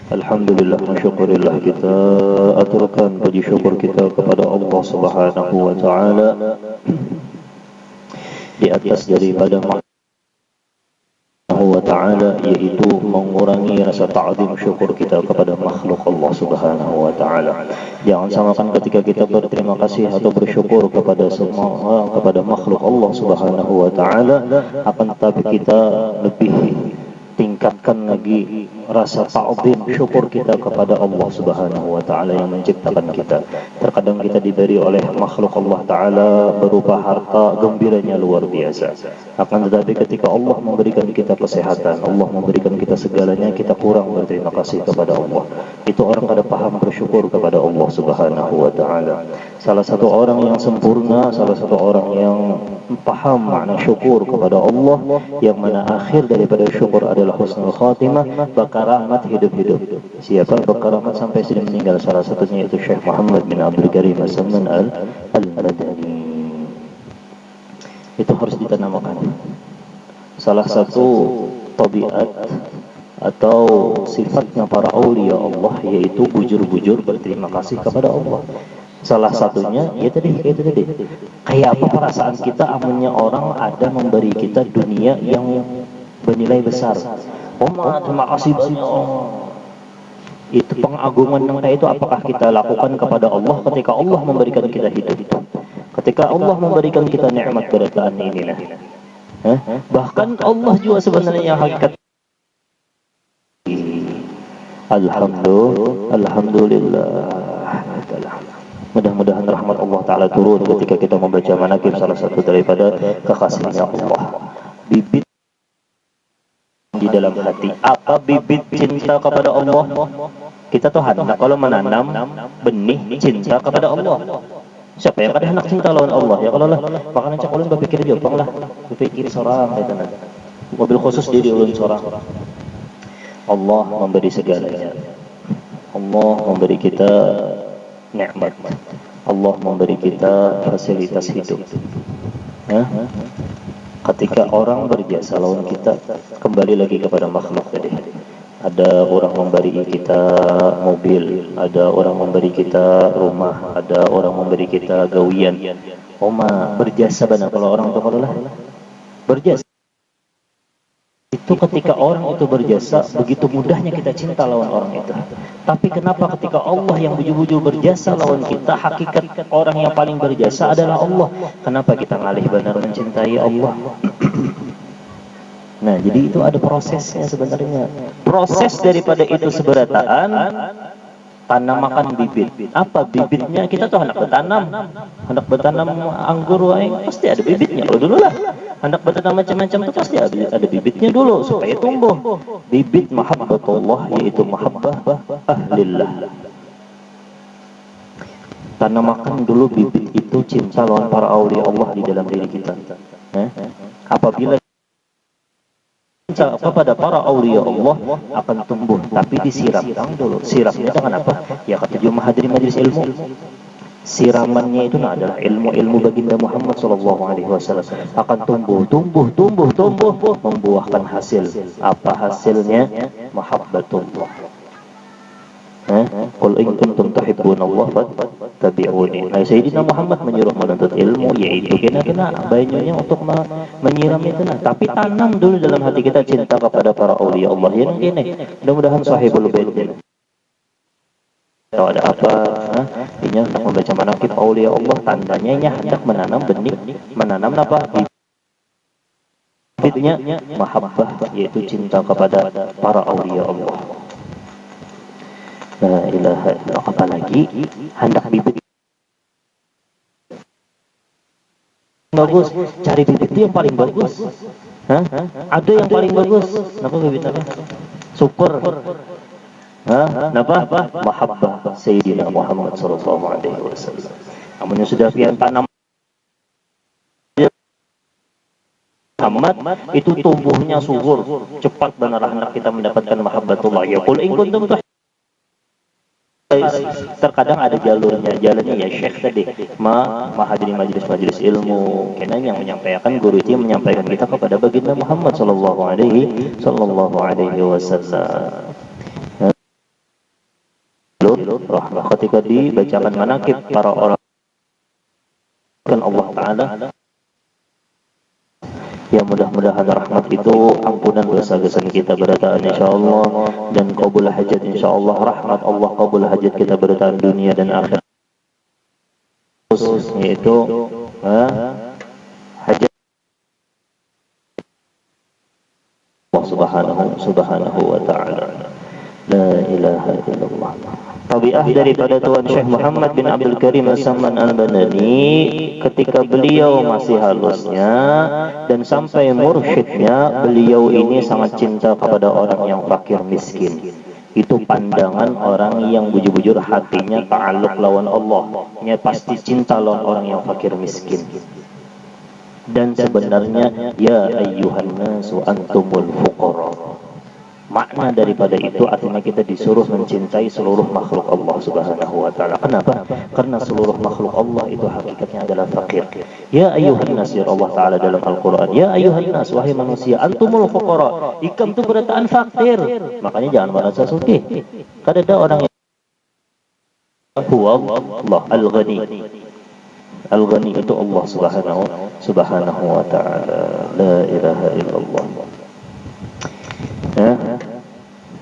Alhamdulillah, syukurillah, kita aturkan puji syukur kita kepada Allah Subhanahu wa taala di atas daripada wa ta'ala, yaitu mengurangi rasa ta'zim syukur kita kepada makhluk Allah Subhanahu wa ta'ala. Jangan samakan ketika kita berterima kasih atau bersyukur kepada semua kepada makhluk Allah Subhanahu wa ta'ala, akan tetapi kita lebih tingkatkan lagi rasa ta'zim syukur kita kepada Allah Subhanahu wa taala yang menciptakan kita. Terkadang kita diberi oleh makhluk Allah taala berupa harta, gembiranya luar biasa. Akan tetapi ketika Allah memberikan kita kesehatan, Allah memberikan kita segalanya, kita kurang berterima kasih kepada Allah. Itu orang kada paham bersyukur kepada Allah Subhanahu wa taala. Salah satu orang yang sempurna, salah satu orang yang paham makna syukur kepada Allah, yang mana akhir daripada syukur adalah husnul khatimah, berkaramat hidup-hidup. Siapa berkaramat sampai sudah meninggal? Salah satunya itu Syekh Muhammad bin Abdul Karim As-Samman Al-Madani. Itu harus ditanamkan. Salah satu tabiat atau sifatnya para aulia Allah yaitu bujur-bujur berterima kasih kepada Allah. Salah satunya ya tadi kayak apa perasaan kita amunnya orang ada memberi kita dunia yang bernilai besar. Terima kasih banyak. Itu pengagungan yang kayak itu apakah kita lakukan kepada Allah ketika Allah memberikan kita hidup itu? Ketika Allah memberikan kita nikmat kedataan inilah. Bahkan Allah juga sebenarnya hakikat. Alhamdulillah. Mudah-mudahan rahmat Allah Ta'ala turun ketika kita membaca manaqib salah satu daripada kekasihnya Allah. Bibit di dalam hati. Apa bibit cinta kepada Allah? Kita tuh hendak kalau menanam benih cinta kepada Allah. Siapa yang kada hendak cinta lawan Allah? Ya kalau lah, makanya cak ulun berpikir dia lah. Berpikir seorang kaitan. Mobil khusus diri ulun seorang. Allah memberi segalanya. Allah memberi kita nikmat. Allah memberi kita fasilitas hidup. Ketika orang berjasa lawan kita, kembali lagi kepada makhluk tadi. Ada orang memberi kita mobil, ada orang memberi kita rumah, ada orang memberi kita gawian. Berjasa benar kalau orang itu kalau lah berjasa. Itu ketika orang itu berjasa, begitu mudahnya kita cinta lawan orang itu. Tapi kenapa ketika Allah yang bujur-bujur berjasa lawan kita, hakikat orang yang paling berjasa adalah Allah. Kenapa kita ngalih benar mencintai Allah? Nah, jadi itu ada prosesnya sebenarnya. Proses daripada itu seberataan, tanamakan bibit. Apa bibitnya? Kita tuh hendak bertanam anggur, pasti ada bibitnya. Kalau dulu lah, hendak bertanam macam-macam itu pasti ada bibitnya dulu supaya tumbuh. Bibit mahabbatullah yaitu mahabbah ahlillah. Tanamakan dulu bibit itu cinta lawan para aulia Allah di dalam diri kita. Apabila kepada para aulia Allah akan tumbuh, tapi disiram dulu. Siramnya dengan apa? Ya kata jemaah hadirin majelis ilmu, siramannya itu adalah ilmu baginda Muhammad SAW akan tumbuh, membuahkan hasil. Apa hasilnya? Mahabbatullah. Qul in kuntum tuhibbunallah fattabi'uni. Sayyidina Muhammad menyuruh menuntut ilmu, yaitu kena banyaknya untuk menyiram itu. Tapi tanam dulu dalam hati kita cinta kepada para aulia Allah. Yang gini, mudah-mudahan sahibul bait. Kalau ada apa, ini hendak membaca manaqib aulia Allah, tandanya hendak menanam benih, menanam apa? Bibitnya mahabbah, yaitu cinta kepada para aulia Allah. La ilaha illallah. Apalagi hendak bibit bagus, cari bibit itu yang paling bagus. Ada yang paling bagus. Kenapa bibitnya? Super. Kenapa? Mahabbah Sayyidina Muhammad sallallahu alaihi wasallam. Namun sudah pian tanam Muhammad itu tumbuhnya subur, cepat benar hendak kita mendapatkan mahabbatullah. Ya qul in kuntum. Terkadang ada jalannya ya Syekh tadi hadirin majelis ilmu, karena yang menyampaikan guru itu menyampaikan kita kepada baginda Muhammad sallallahu alaihi wasallam. rahmah. Ketika dibacakan manaqib para orang kan Allah Ta'ala, ya mudah-mudahan rahmat itu ampunan dosa-dosa kita berdataan insyaallah, dan qabul hajat insyaallah, rahmat Allah qabul hajat kita berdataan dunia dan akhirat, yaitu hajat Allah subhanahu wa ta'ala. La ilaha illallah. Tabi'ah daripada Tuan Syekh Muhammad bin Abdul Karim As-Samman Al-Banani, ketika beliau masih halusnya dan sampai mursyidnya, beliau ini sangat cinta kepada orang yang fakir miskin. Itu pandangan orang yang bujur-bujur hatinya ta'alluq lawan Allah, nya pasti cinta lawan orang yang fakir miskin. Dan sebenarnya ya ayyuhan nasu antumul fuqara, makna daripada itu artinya kita disuruh mencintai seluruh makhluk Allah subhanahu wa ta'ala. Kenapa? Karena seluruh makhluk Allah itu hakikatnya adalah fakir. Ya ayyuhan nas, ya Allah ta'ala dalam Al-Quran, ya ayyuhan nas, wahai manusia, antumul fuqara, ikam itu berataan fakir. Makanya jangan merasa sugih. Kada ada orang yang huwa Allah al-ghani. Al-ghani itu Allah subhanahu wa ta'ala. La ilaha illallah.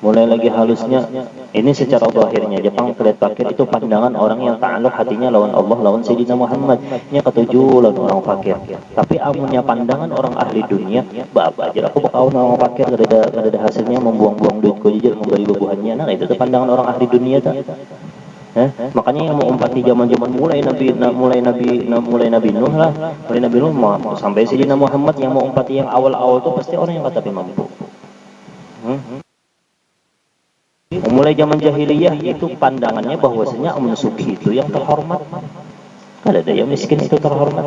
Mulai lagi halusnya ini secara zahirnya Jepang terlihat fakir, itu pandangan orang yang ta'alluq hatinya lawan Allah, lawan Sayyidina Muhammad, nya ketujuh lawan orang fakir. Tapi amunnya pandangan orang ahli dunia, baba aja aku bakal orang fakir, ada hasilnya membuang-buang duit ko jujur memberi bebuhannya. Nah itu pandangan orang ahli dunia tak. Makanya yang mau umpati zaman-zaman mulai Nabi Nuh lah, mulai Nabi Nuh sampai Sayyidina Muhammad, yang mau umpati yang awal-awal tuh pasti orang yang kata mampu. Mulai zaman jahiliyah itu pandangannya bahwasanya amun sugih itu yang terhormat, kada ada yang miskin itu terhormat.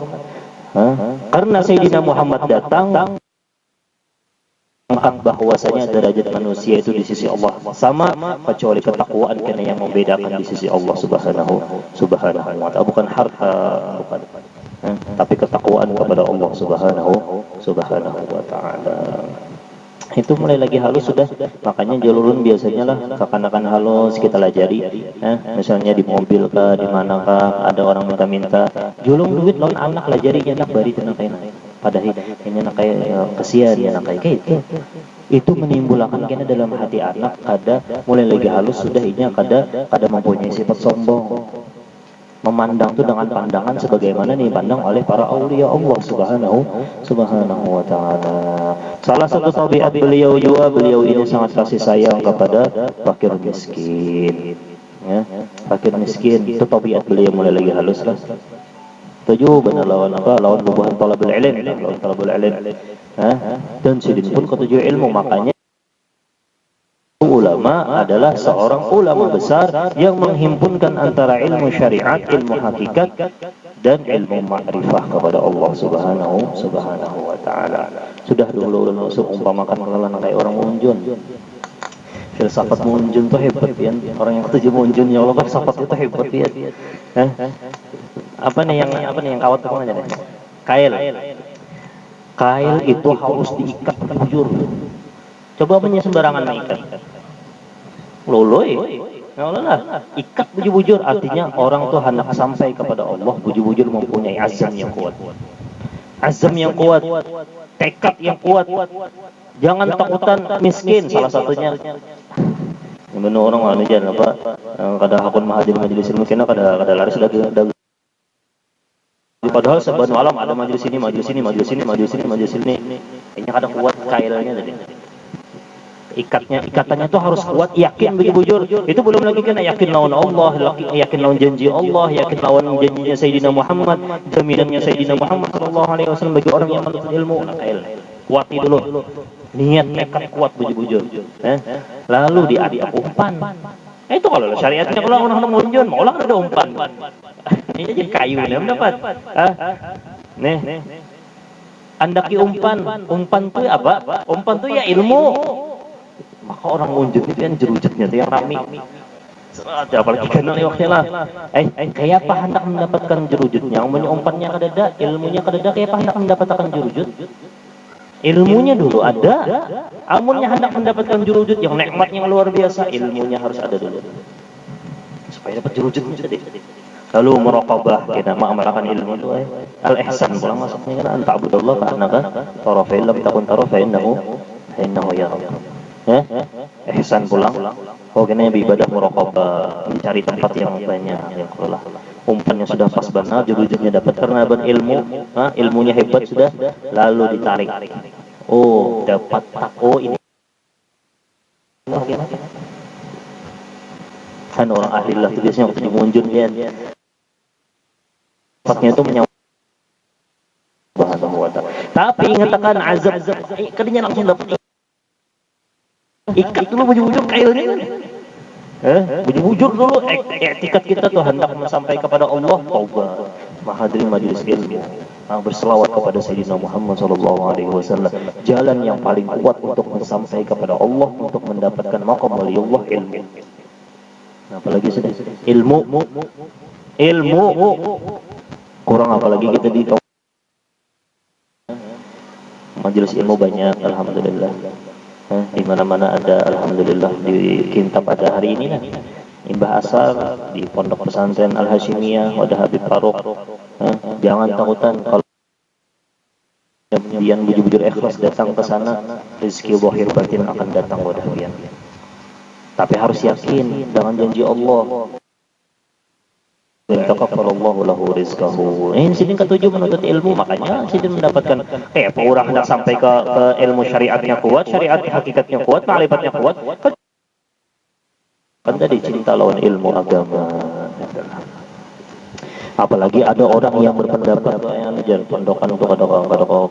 Karena Sayyidina Muhammad datang angkat bahwasanya derajat manusia itu di sisi Allah sama, kecuali ketakwaan karena yang membedakan di sisi Allah subhanahu wa ta'ala, bukan harta, bukan, tapi ketakwaan kepada Allah subhanahu wa ta'ala. Itu mulai lagi halus sudah. Makanya jalurun biasanya lah seakan-akan halus kita lajari. Misalnya di mobil kah, di mana kah, ada orang minta julung duit lawan anak lajarinya, anak bari tenang kayak padahal ini anak kayak kesian ya, anak kayak itu. Itu menimbulkan kena dalam hati anak ada mulai lagi halus sudah, ini kada mempunyai sifat sombong. Memandang itu dengan pandangan sebagaimana dipandang oleh para aulia Allah subhanahu wa ta'ala. Salah satu tabiat beliau juga, beliau ini sangat kasih sayang kepada fakir miskin. Fakir miskin itu tabiat beliau mulai lagi halus lah. Tujuh benar lawan apa? Lawan bubuhan talabul ilm, lawan talabul ilm. Dan sidin pun ketujuh ilmu. Makanya ulama adalah seorang ulama besar yang menghimpunkan antara ilmu syariat, ilmu hakikat, dan ilmu ma'rifah kepada Allah subhanahu wa ta'ala. Sudah dulu umpamakan kenalan kayak orang munjun. Filsafat munjun tuh hebat ya. Orang yang ketujuh munjun, ya Allah, filsafat itu hebat ya. Apa nih yang kawat itu aja deh. Kail itu harus diikat jujur. Coba punya sembarangan mengikat. Loloy. Lah, ikat bujur-bujur artinya orang tuh hendak sampai kepada Allah, bujur-bujur mempunyai azam yang kuat. Azam yang kuat, tekad yang kuat. Jangan takutan miskin salah satunya. Yang benar orang anu jan apa? Kada hakun majelis ilmu kena kada laris sudah. Padahal sebenarnya malam ada majelis ini. Ini kadang kuat kailnya tadi. Ikatannya itu harus kuat, yakin bujur. Itu belum lagi kena yakin lawan Allah, yakin lawan janji Allah, yakin lawan janjinya Sayyidina Muhammad, jaminannya Sayyidina Muhammad sallallahu alaihi wasallam bagi orang yang menuntut ilmu. Kail. Kuat dulu. Niat tekad kuat bujur. Lalu diadap umpan. Itu kalau syariatnya kalau orang munjun, maulah ada umpan. Ini jadi kayu nih mendapat. Nih. Andaki umpan tuh apa? Umpan tuh ya ilmu. Maka orang munjun itu yang jerujutnya tuh yang rami. Apalagi kenal waktunya lah. Kayak apa hendak mendapatkan jerujutnya? Umpannya kadada, ilmunya kadada, kayak apa hendak mendapatkan jerujut? Ilmunya dulu ada. Amunnya hendak mendapatkan jurujud yang nikmat yang luar biasa, ilmunya harus ada dulu. supaya dapat jurujudnya tadi. Lalu muraqabah kita mengamalkan ilmu itu al-ihsan pulang masuknya kan ta'budullah ka'annaka tara fa illam takun tara fa innahu yarak. Ihsan pulang. Oh kena ibadah muraqabah, mencari tempat yang banyak yang kelola. Umpannya sudah pas benar, jurujudnya dapat karena berilmu, ilmunya hebat sudah, lalu ditarik. Oh dapat ini. Kan orang ahli lah itu biasanya waktu dimunjun kan. Tempatnya itu tapi ingatkan azab kadinya langsung dapat ikat dulu bujur-bujur airnya bujur-bujur dulu etikat kita tuh hendak sampai kepada Allah taubat mahadirin majelis ilmu berselawat kepada Sayyidina Muhammad SAW jalan yang paling kuat untuk sampai kepada Allah untuk mendapatkan maqam waliullah ilmu. Apalagi sudah ilmu kurang apalagi kita di majelis ilmu banyak alhamdulillah. Di mana-mana ada alhamdulillah, di Kintab ada hari ini Imbah Asar di Pondok Pesantren Al Hashimiyah Wadah Habib Faruk. Jangan takutan kalau kalian bujur-bujur ikhlas datang ke sana, rezeki zahir batin akan datang wadah kalian. Tapi harus yakin dengan janji Allah. Taqabbalallahu lahu rizqahu. Sini ketujuh menuntut ilmu, makanya sini mendapatkan orang hendak sampai ke ilmu syariatnya kuat, syariat hakikatnya kuat, ma'rifatnya kuat. Kan tadi cinta lawan ilmu agama. Apalagi ada orang yang berpendapat yang jangan pondokan untuk ada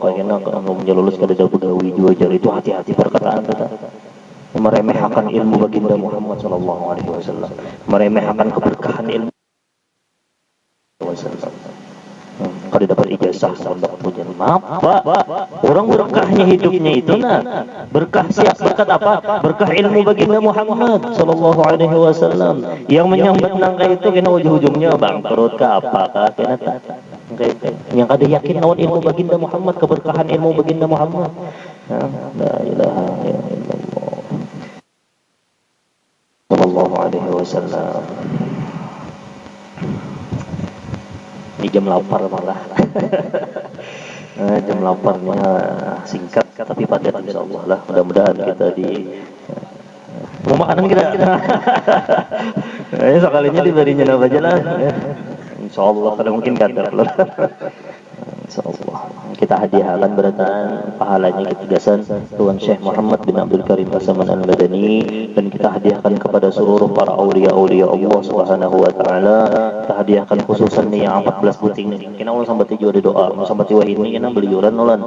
kayaknya kalau menjelulus ke dalam begawi juajar itu hati-hati perkataan kita. Meremehkan ilmu baginda Muhammad SAW, meremehkan keberkahan ilmu. Kalau dapat ijazah pondok pujian, maaf Pak, orang berkahnya hidupnya itu berkah siap berkat apa? Berkah ilmu baginda Muhammad sallallahu alaihi wasallam. Yang menyambat nangka itu kena ujung-ujungnya bangkrut ke apa kena tak. Yang kada yakin lawan ilmu baginda Muhammad, keberkahan ilmu baginda Muhammad. La ilaha illallah sallallahu alaihi wasallam. Ini jam lapar malah. Jam laparnya singkat tapi padat insyaallah lah. Mudah-mudahan kita di mau makanan kita. Sekalinya diberinya apa aja lah. Insyaallah kada mungkin kadar lah. Insyaallah kita hadiahkan berataan pahalanya ketigasan Tuan Syekh Muhammad bin Abdul Karim Pasaman Al-Madani, dan kita hadiahkan kepada seluruh para aulia-aulia Allah Subhanahu wa taala. Kita hadiahkan khususan nih yang 14 puting nih. Kena ulang sampai tujuh ada doa, mau sampai tiwa ini kena beliuran ulan.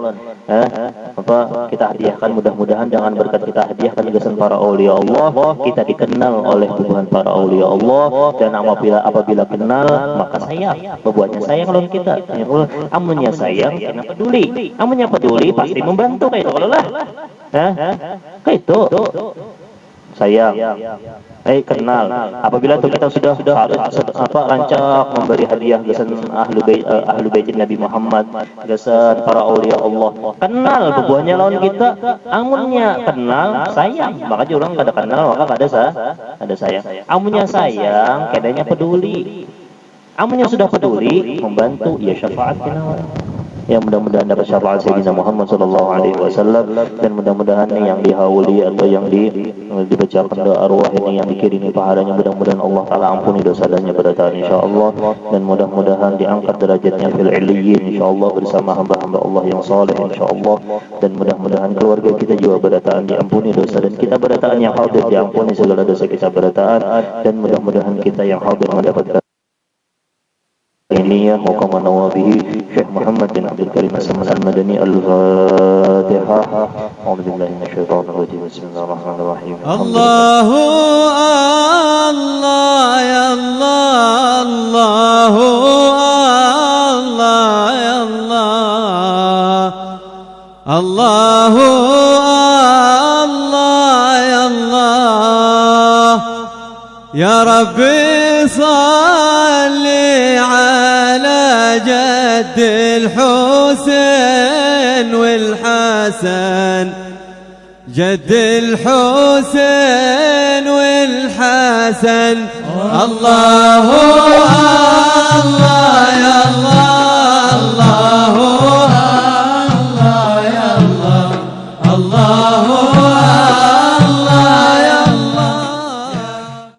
Kita hadiahkan mudah-mudahan dengan berkat kita hadiahkan ketigasan para aulia Allah, kita dikenal oleh Tuhan para aulia Allah, dan apabila kenal maka sayang, berbuatnya sayang lawan kita. Amunnya sayang kena peduli, amunnya peduli pasti membantu kayak itu kalau lah, kayak itu sayang, kenal. Apabila tuh kita sudah rancak memberi hadiah gasan ahlu bait Nabi Muhammad, gasan para aulia Allah, kenal berbuatnya lawan kita, amunnya kenal sayang, maka orang kada kenal maka ada sayang. Amunnya sayang kadanya peduli, amunnya sudah peduli membantu, ya syafaat kenal. Yang mudah-mudahan dapat syafaat Sayyidina Muhammad SAW, dan mudah-mudahan yang dihauli atau yang dibacakan doa arwah ini yang dikirimi pahalanya, mudah-mudahan Allah Ta'ala ampuni dosa-dosanya pada insyaallah, dan mudah-mudahan diangkat derajatnya fil illiyin insyaallah bersama hamba-hamba Allah yang saleh insyaallah, dan mudah-mudahan keluarga kita juga berataan diampuni dosa, dan kita berataan yang hadir diampuni segala dosa kita berataan, dan mudah-mudahan kita yang hadir mendapatkan ini ya muqaman nawabihi Syekh Muhammad bin Abdul Karim Al-Madani Al-Fatihah. A'udzubillahi minasyaitonir rajim. Bismillahirrahmanirrahim. Allahu Allah ya Allah, Allahu Allah ya Allah, Allahu Allah ya Allah, ya Rabbi salli على جد الحسين والحسن جد الحسين والحسن الله